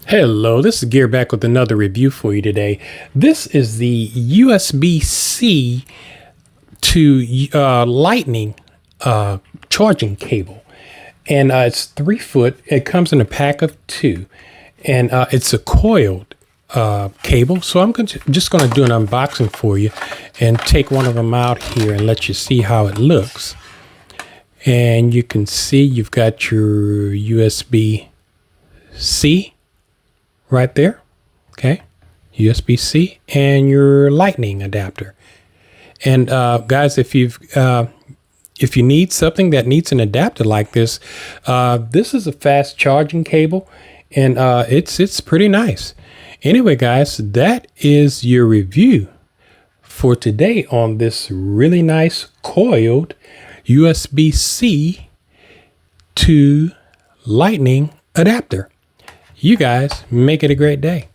Hello, this is Gear back with another review for you today. This is the USB-C to Lightning charging cable. And it's 3 foot. It comes in a pack of 2. And it's a coiled cable. So I'm just going to do an unboxing for you and take one of them out here and let you see how it looks. And you can see you've got your USB-C right there. Okay. USB-C and your lightning adapter. And guys, if you need something that needs an adapter like this, this is a fast charging cable, and it's pretty nice. Anyway, guys, that is your review for today on this really nice coiled USB-C to lightning adapter. You guys make it a great day.